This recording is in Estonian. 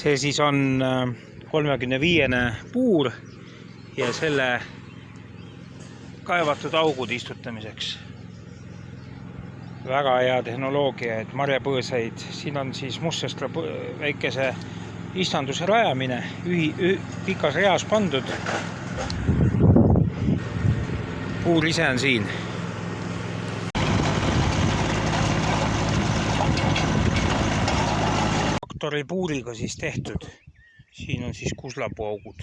See siis on 35 puur ja selle kaevatud augud istutamiseks. Väga hea tehnoloogia, et marjapõõsaid. Siin on siis Mustsõstra väikese istanduse rajamine, pikas reas pandud. Puur ise on siin. Traktori puuriga siis tehtud. Siin on siis kuslapuaugud.